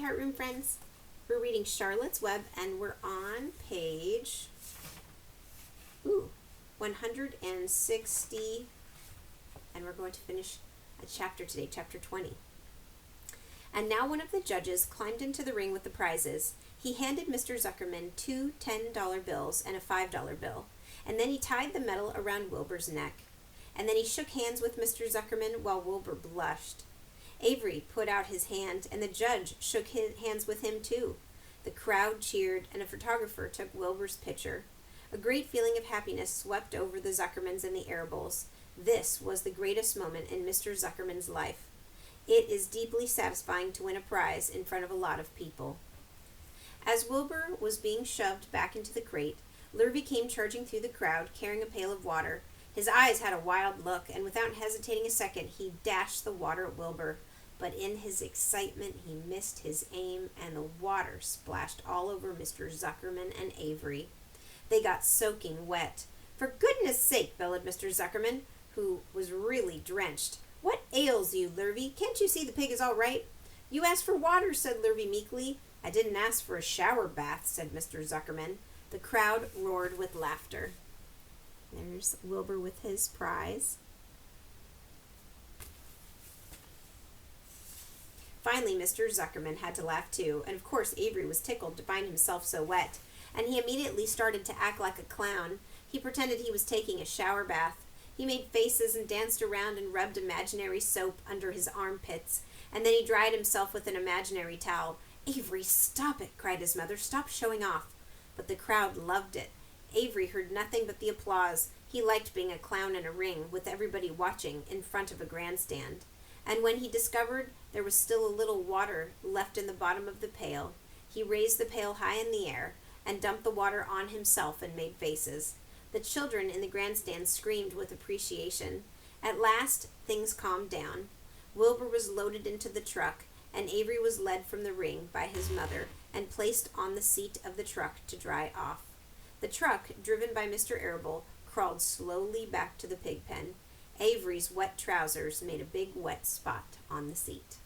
Heart Room friends. We're reading Charlotte's Web and we're on page 160, and we're going to finish a chapter today, chapter 20. And now one of the judges climbed into the ring with the prizes. He handed Mr. Zuckerman two $10 bills and a $5 bill, and then he tied the medal around Wilbur's neck. And then he shook hands with Mr. Zuckerman while Wilbur blushed. Avery put out his hand, and the judge shook hands with him too. The crowd cheered, and a photographer took Wilbur's picture. A great feeling of happiness swept over the Zuckermans and the Arables. This was the greatest moment in Mr. Zuckerman's life. It is deeply satisfying to win a prize in front of a lot of people. As Wilbur was being shoved back into the crate, Lurvy came charging through the crowd, carrying a pail of water. His eyes had a wild look, and without hesitating a second, he dashed the water at Wilbur. But in his excitement, he missed his aim, and the water splashed all over Mr. Zuckerman and Avery. They got soaking wet. "For goodness sake," bellowed Mr. Zuckerman, who was really drenched. "What ails you, Lurvy? Can't you see the pig is all right?" "You asked for water," said Lurvy meekly. "I didn't ask for a shower bath," said Mr. Zuckerman. The crowd roared with laughter. There's Wilbur with his prize. Finally, Mr. Zuckerman had to laugh too, and of course Avery was tickled to find himself so wet, and he immediately started to act like a clown. He pretended he was taking a shower bath. He made faces and danced around and rubbed imaginary soap under his armpits, and then he dried himself with an imaginary towel. "Avery, stop it," cried his mother. "Stop showing off." But the crowd loved it. Avery heard nothing but the applause. He liked being a clown in a ring, with everybody watching, in front of a grandstand. And when he discovered there was still a little water left in the bottom of the pail, he raised the pail high in the air and dumped the water on himself and made faces. The children in the grandstand screamed with appreciation. At last, things calmed down. Wilbur was loaded into the truck, and Avery was led from the ring by his mother and placed on the seat of the truck to dry off. The truck, driven by Mr. Arable, crawled slowly back to the pig pen. Avery's wet trousers made a big wet spot on the seat.